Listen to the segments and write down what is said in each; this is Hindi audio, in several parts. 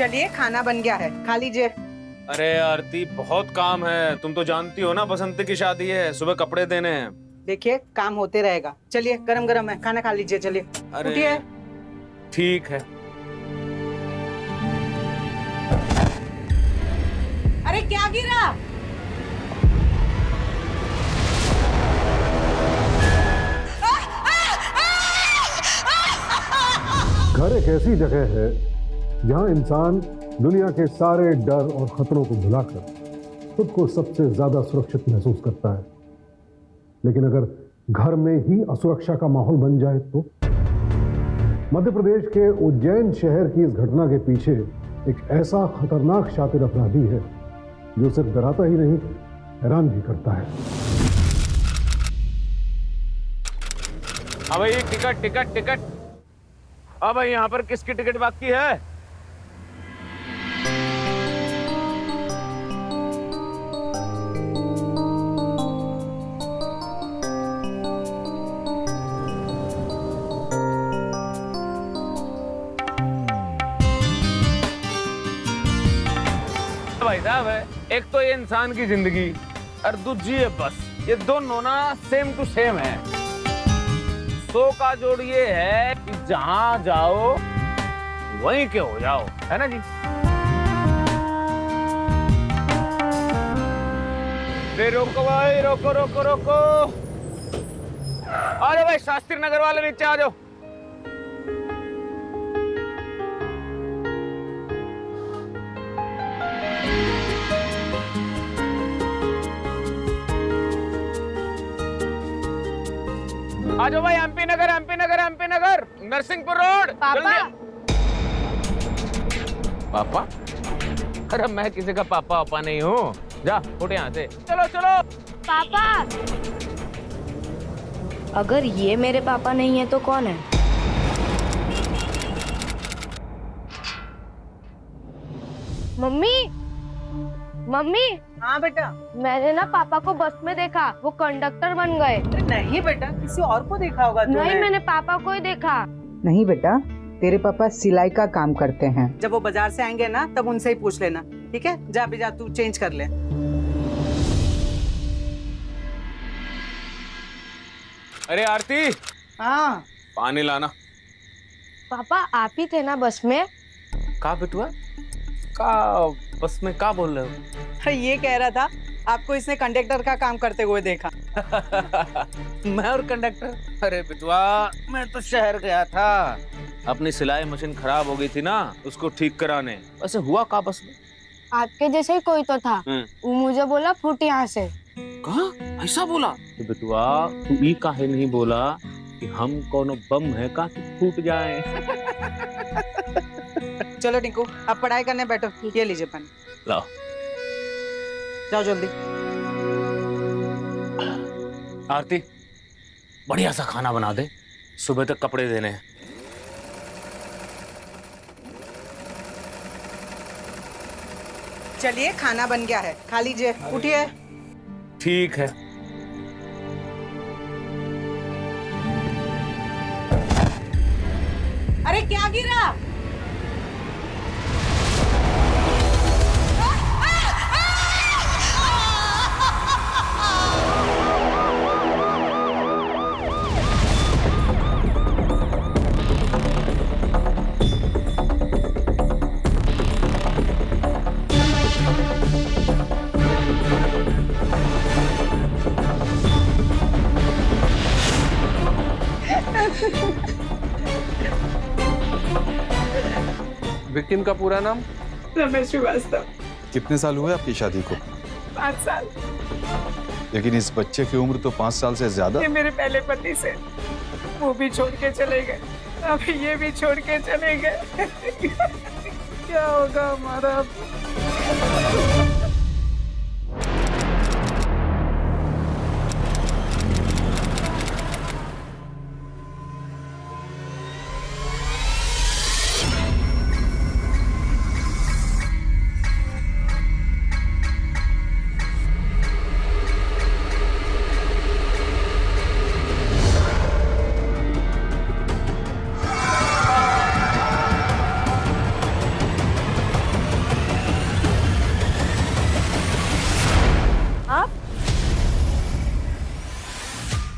चलिए खाना बन गया है, खा लीजिए। अरे आरती बहुत काम है, तुम तो जानती हो ना बसंती की शादी है, सुबह कपड़े देने हैं। देखिए काम होते रहेगा। चलिए गरम गरम है, खाना खा लीजिए। चलिए अरे उठिए। ठीक है। अरे क्या गिरा? घर एक ऐसी जगह है जहां इंसान दुनिया के सारे डर और खतरों को भुलाकर खुद को सबसे ज्यादा सुरक्षित महसूस करता है। लेकिन अगर घर में ही असुरक्षा का माहौल बन जाए तो? मध्य प्रदेश के उज्जैन शहर की इस घटना के पीछे एक ऐसा खतरनाक शातिर अपराधी है जो सिर्फ डराता ही नहीं, हैरान भी करता है। अब भाई टिकट टिकट टिकट। अब भाई यहाँ पर किसकी टिकट बाकी है? भाई साहब है, एक तो ये इंसान की जिंदगी और दूसरी है बस, ये दोनों ना सेम टू सेम है। सो का जोड़ ये है कि जहां जाओ वहीं के हो जाओ, है ना जी? अरे रोको भाई, रोको रोको रोको। अरे भाई शास्त्री नगर वाले नीचे आ जाओ। आ जाओ भाई, एमपी नगर एमपी नगर एमपी नगर, नरसिंहपुर रोड। पापा। पापा? अरे मैं किसी का पापा पापा नहीं हूँ, जा उठ यहाँ से। चलो चलो। पापा, अगर ये मेरे पापा नहीं है तो कौन है? Mummy, mummy. हाँ बेटा। मैंने ना पापा को बस में देखा, वो कंडक्टर बन गए। अरे नहीं बेटा, किसी और को देखा होगा तूने। नहीं, मैंने पापा को ही देखा। नहीं बेटा, तेरे पापा सिलाई का काम करते हैं। जब वो बाजार से आएंगे ना तब उनसे ही पूछ लेना, ठीक है? जा भी जा, तू चेंज कर ले। अरे आरती, हाँ पानी लाना। पापा आप ही थे ना बस में? का बिटुआ? का बस में का बोल रहे हो? ये कह रहा था आपको इसने कंडक्टर का काम करते हुए देखा। मैं और कंडक्टर? अरे बिटुआ, मैं तो शहर गया था, अपनी सिलाई मशीन खराब हो गई थी ना, उसको ठीक कराने। वैसे हुआ का बस में? आपके जैसे ही कोई तो था, वो मुझे बोला फुट यहाँ से। कहा? ऐसा बोला? तो बिटुआ तू ई काहे नहीं बोला कि हम कोनो बम है का कि फूट जाए? चलो टिंकू, अब पढ़ाई करने बैठो। ये लीजिए पानी। लाओ। जाओ जल्दी। आरती, बढ़िया सा खाना बना दे, सुबह तक कपड़े देने हैं। चलिए खाना बन गया है, खा लीजिए। उठिए। ठीक है। अरे क्या गिरा? विक्टिम का पूरा नाम? रमेश श्रीवास्तव। कितने साल हुए आपकी शादी को? 5 साल। लेकिन इस बच्चे की उम्र तो 5 साल से ज्यादा। ये मेरे पहले पति से, वो भी छोड़ के चले गए, अभी ये भी छोड़ के चले गए। क्या होगा हमारा?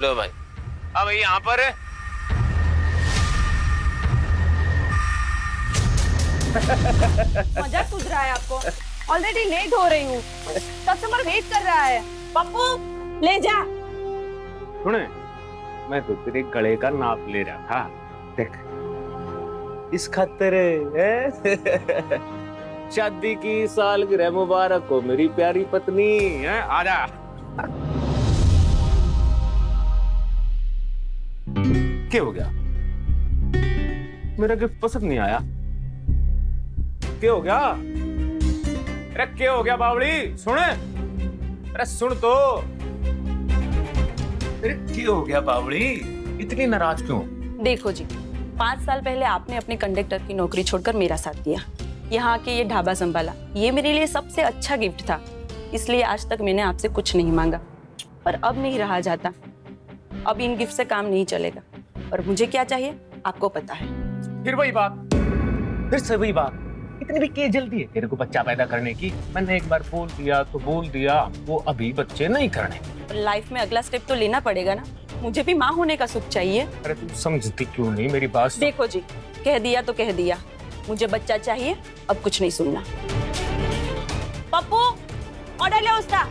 लो भाई, अब यहाँ पर है। मजाक सूझ रहा है आपको? ऑलरेडी लेट हो रही हूँ, कस्टमर वेट कर रहा है। पप्पू ले जा। सुने, मैं तो तेरे गले का नाप ले रहा था, देख इस खातिर है। शादी की सालगिरह मुबारक हो मेरी प्यारी पत्नी है। आजा। क्या हो गया? मेरा गिफ्ट पसंद नहीं आया? क्या हो गया? अरे क्या हो गया बावड़ी? सुन, अरे सुन तो। अरे क्या हो गया बावड़ी? इतनी नाराज क्यों? देखो जी, 5 साल पहले आपने अपने कंडक्टर की नौकरी छोड़कर मेरा साथ दिया, यहाँ के ये ढाबा संभाला, ये मेरे लिए सबसे अच्छा गिफ्ट था। इसलिए आज तक मैंने आपसे कुछ नहीं मांगा, पर अब नहीं रहा जाता। अब इन गिफ्ट से काम नहीं चलेगा। और मुझे क्या चाहिए आपको पता है। फिर वही बात, फिर से वही बात। इतनी भी क्या जल्दी है तेरे को बच्चा पैदा करने की? मैंने एक बार बोल दिया तो बोल दिया, वो अभी बच्चे नहीं करने। लाइफ में अगला स्टेप तो लेना पड़ेगा ना, मुझे भी माँ होने का सुख चाहिए। अरे तू समझती क्यों नहीं मेरी बात? देखो जी, कह दिया तो कह दिया, मुझे बच्चा चाहिए, अब कुछ नहीं सुनना। पप्पू ऑर्डर ले उसका।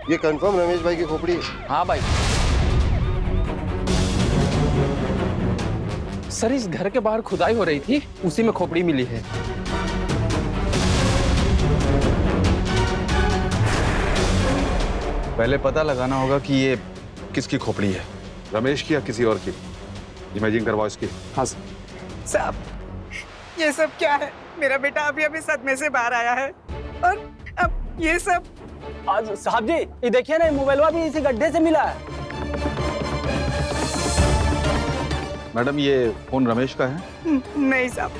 ये कंफर्म रमेश भाई की खोपड़ी है? हाँ भाई। सर इस घर के बाहर खुदाई हो रही थी, उसी में खोपड़ी मिली है। पहले पता लगाना होगा कि ये किसकी खोपड़ी है, रमेश की या किसी और की। इमेजिंग करवाओ इसकी। हाँ सर। साहब, ये सब क्या है? मेरा बेटा अभी अभी सदमे से बाहर आया है और अब ये सब। आज साहब जी ये देखिए ना, मोबाइल भी इसी गड्ढे से मिला है। मैडम ये फोन रमेश का है? नहीं साहब।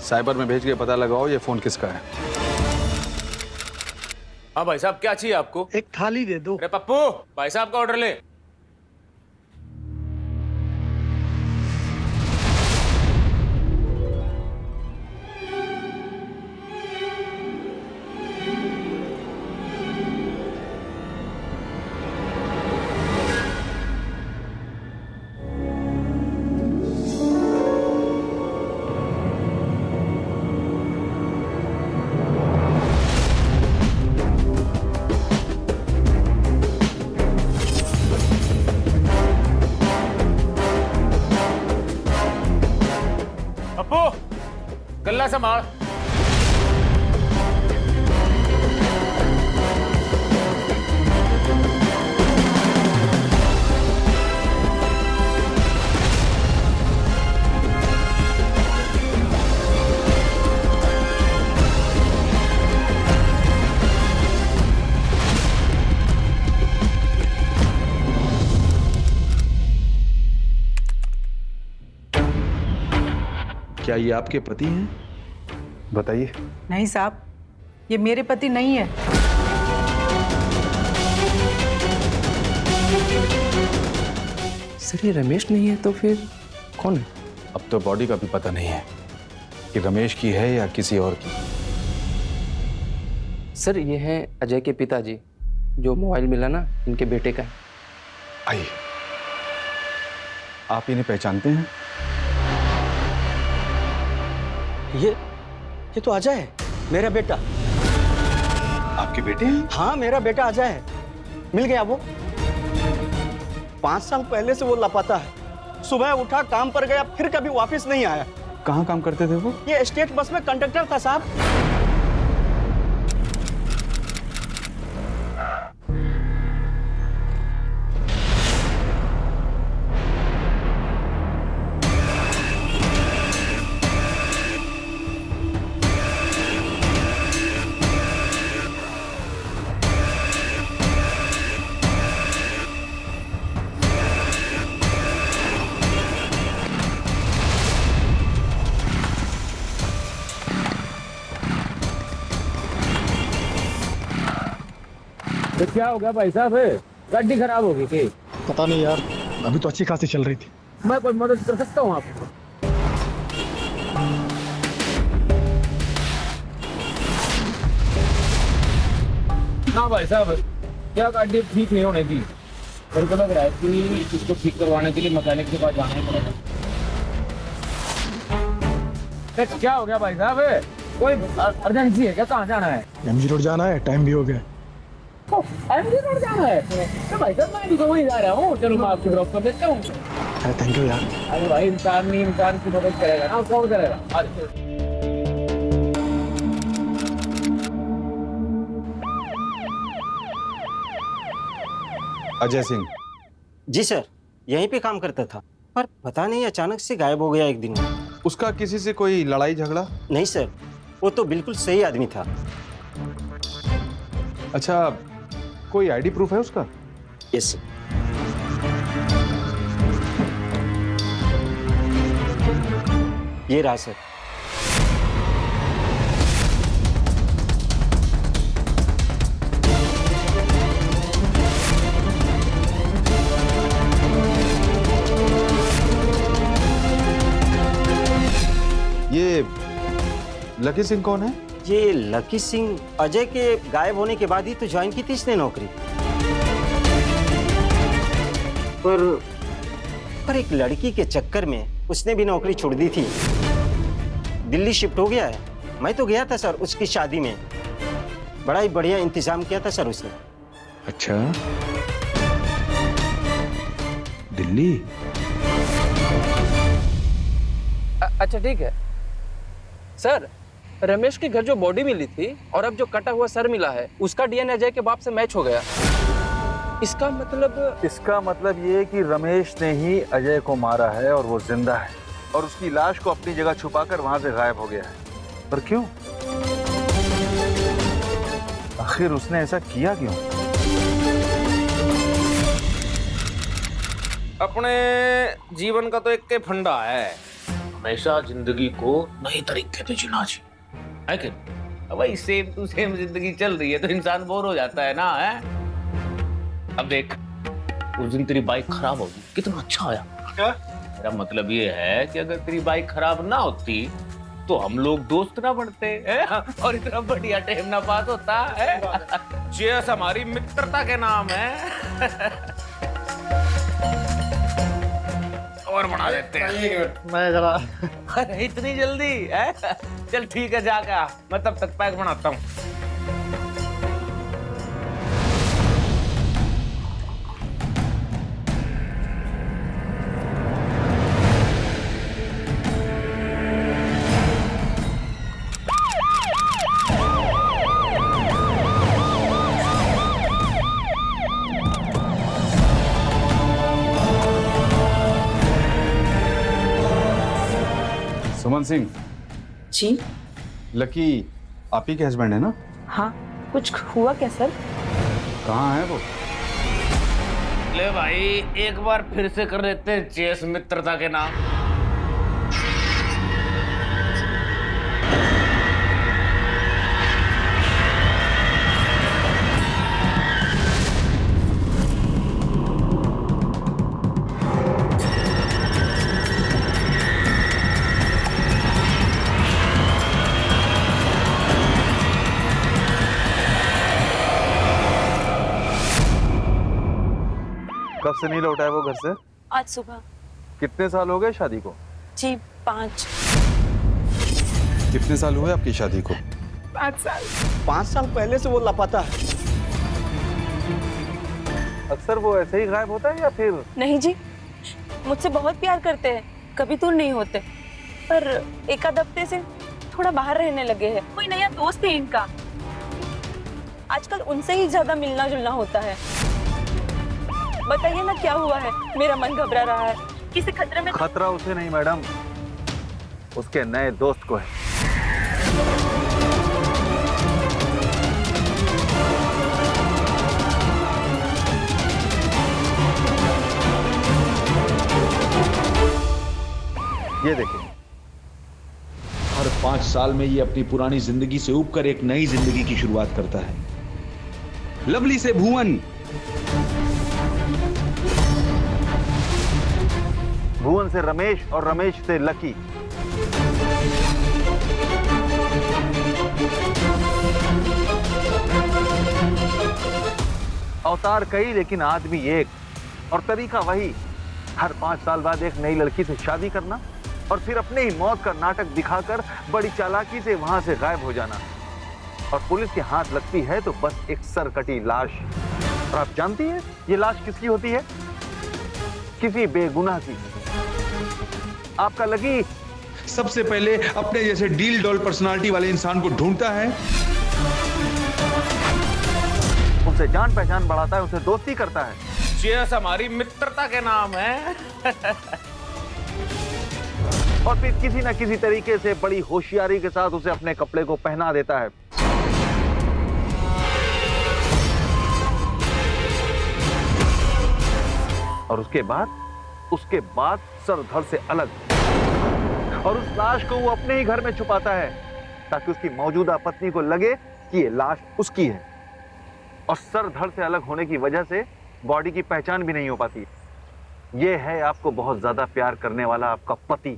साइबर में भेज के पता लगाओ ये फोन किसका है। हाँ भाई साहब, क्या चाहिए आपको? एक थाली दे दो। अरे पप्पू, भाई साहब का ऑर्डर ले। पप्पू, गल्ला संभाल। क्या ये आपके पति हैं? बताइए। नहीं साहब, ये मेरे पति नहीं है। सर ये रमेश नहीं है तो फिर कौन है? अब तो बॉडी का भी पता नहीं है कि रमेश की है या किसी और की। सर ये है अजय के पिताजी, जो मोबाइल मिला ना इनके बेटे का है। आइए, आप इन्हें पहचानते हैं? ये तो अजय है, मेरा बेटा। आपके बेटे हैं? हाँ मेरा बेटा अजय है। मिल गया वो। 5 साल पहले से वो लापता है। सुबह उठा, काम पर गया, फिर कभी वापस नहीं आया। कहाँ काम करते थे वो? ये स्टेट बस में कंडक्टर था साहब। क्या हो गया भाई साहब? गाड़ी खराब हो गई थी? पता नहीं यार, अभी तो अच्छी खासी चल रही थी। मैं कोई मदद कर सकता हूँ आपको? ना भाई साहब, क्या गाड़ी ठीक नहीं होने दी। मेरे को लग रहा है कि इसको ठीक करवाने के लिए मैकेनिक के पास जाना ही पड़ेगा। क्या हो गया भाई साहब? कोई अर्जेंसी है क्या? कहाँ जाना है? एमजी रोड जाना है, टाइम भी हो गया। एमजी रोड जाना है? तो भाई साहब मैं भी तो वहीं जा रहा हूँ, चलो मैं आपको ड्रॉप कर देता हूँ। अरे थैंक यू यार। अरे भाई, इंसान नहीं इंसान की मदद करेगा ना, कौन करेगा? अजय सिंह। जी सर, यहीं पे काम करता था, पर पता नहीं अचानक से गायब हो गया एक दिन में। उसका किसी से कोई लड़ाई झगड़ा? नहीं सर, वो तो बिल्कुल सही आदमी था। अच्छा, कोई आईडी प्रूफ है उसका? Yes sir. ये रहा सर। ये लकी सिंह कौन है? ये लकी सिंह अजय के गायब होने के बाद ही तो ज्वाइन की थी इसने नौकरी। पर एक लड़की के चक्कर में उसने भी नौकरी छोड़ दी थी। दिल्ली शिफ्ट हो गया है। मैं तो गया था सर उसकी शादी में, बड़ा ही बढ़िया इंतजाम किया था सर उसने। अच्छा, दिल्ली। अच्छा ठीक है सर, रमेश के घर जो बॉडी मिली थी और अब जो कटा हुआ सर मिला है, उसका डीएनए अजय के बाप से मैच हो गया। इसका मतलब ये है कि रमेश ने ही अजय को मारा है और वो जिंदा है, और उसकी लाश को अपनी जगह छुपाकर वहां से गायब हो गया है। पर क्यों? आखिर उसने ऐसा किया क्यों? अपने जीवन का तो एक के फंडा है, हमेशा जिंदगी को नई तरीके से जीना चाहिए, है कि? वही सेम टू सेम जिंदगी चल रही है तो इंसान बोर हो जाता है ना, है? अब देख, उस दिन तेरी बाइक खराब होगी, कितना अच्छा आया। मेरा मतलब ये है कि अगर तेरी बाइक खराब ना होती तो हम लोग दोस्त ना बनते हैं और इतना बढ़िया टाइम ना पास होता है। चेस हमारी मित्रता के नाम है। और बना देते हैं। मैं जरा अरे इतनी जल्दी है? चल ठीक है, जाकर मैं तब तक पैक बनाता हूँ। सुमन सिंह। जी लकी आप ही के हस्बैंड है ना? हाँ, कुछ हुआ क्या सर? कहाँ है वो? ले भाई, एक बार फिर से कर लेते हैं चेस मित्रता के नाम। कब से नहीं लौटा है वो घर से? आज सुबह। कितने साल हो गए शादी को? जी 5। कितने साल हुए आपकी शादी को? 5 साल। 5 साल पहले से वो लापता है। अक्सर वो ऐसे ही गायब होता है या फिर? नहीं जी, मुझसे बहुत प्यार करते हैं, कभी दूर नहीं होते, पर एक आध हफ्ते से थोड़ा बाहर रहने लगे हैं। कोई नया दोस्त है इनका, आजकल उनसे ही ज्यादा मिलना जुलना होता है। बताइए ना क्या हुआ है? मेरा मन घबरा रहा है, किसी खतरे में। खतरा उसे नहीं मैडम, उसके नए दोस्त को है। ये देखिए, हर 5 साल में ये अपनी पुरानी जिंदगी से ऊब कर एक नई जिंदगी की शुरुआत करता है। लवली से भुवन, भुवन से रमेश और रमेश से लकी। अवतार कई लेकिन आदमी एक, और तरीका वही, हर 5 साल बाद एक नई लड़की से शादी करना और फिर अपने ही मौत का नाटक दिखाकर बड़ी चालाकी से वहां से गायब हो जाना। और पुलिस के हाथ लगती है तो बस एक सरकटी लाश। और आप जानती हैं ये लाश किसकी होती है? किसी बेगुनाह की। आपका लगी सबसे पहले अपने जैसे डील डॉल पर्सनालिटी वाले इंसान को ढूंढता है, उनसे जान पहचान बढ़ाता है, उनसे दोस्ती करता है। चीयर्स हमारी मित्रता के नाम है। और फिर किसी न किसी तरीके से बड़ी होशियारी के साथ उसे अपने कपड़े को पहना देता है। और उसके बाद सर धड़ से अलग। और उस लाश को वो अपने ही घर में छुपाता है ताकि उसकी मौजूदा पत्नी को लगे कि ये लाश उसकी है। और सर धड़ से अलग होने की वजह से बॉडी की पहचान भी नहीं हो पाती। ये है आपको बहुत ज्यादा प्यार करने वाला आपका पति।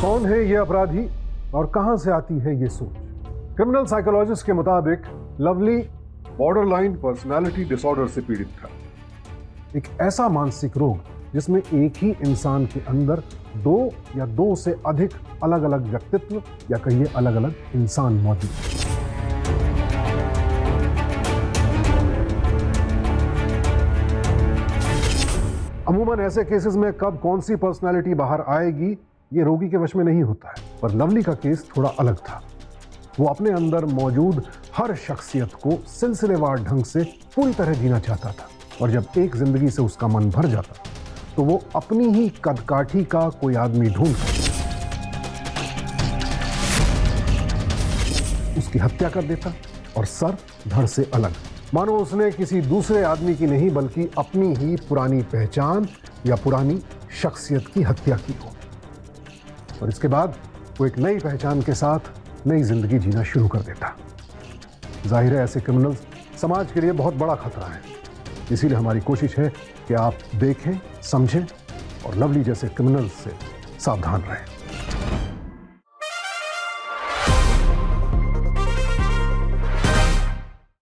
कौन है ये अपराधी और कहां से आती है ये सोच? क्रिमिनल साइकोलॉजिस्ट के मुताबिक लवली बॉर्डरलाइन पर्सनालिटी डिसऑर्डर से पीड़ित था। एक ऐसा मानसिक रोग जिसमें एक ही इंसान के अंदर 2 या 2 से अधिक अलग अलग व्यक्तित्व या कहिए अलग अलग इंसान मौजूद है। अमूमन ऐसे केसेस में कब कौन सी पर्सनालिटी बाहर आएगी ये रोगी के वश में नहीं होता है, पर लवली का केस थोड़ा अलग था। वो अपने अंदर मौजूद हर शख्सियत को सिलसिलेवार ढंग से पूरी तरह जीना चाहता था। और जब एक जिंदगी से उसका मन भर जाता तो वो अपनी ही कदकाठी का कोई आदमी ढूंढकर उसकी हत्या कर देता और सर धड़ से अलग, मानो उसने किसी दूसरे आदमी की नहीं बल्कि अपनी ही पुरानी पहचान या पुरानी शख्सियत की हत्या की हो। और इसके बाद वो एक नई पहचान के साथ नई जिंदगी जीना शुरू कर देता। जाहिर है ऐसे क्रिमिनल्स समाज के लिए बहुत बड़ा खतरा है। इसीलिए हमारी कोशिश है कि आप देखें, समझें और लवली जैसे क्रिमिनल्स से सावधान रहें।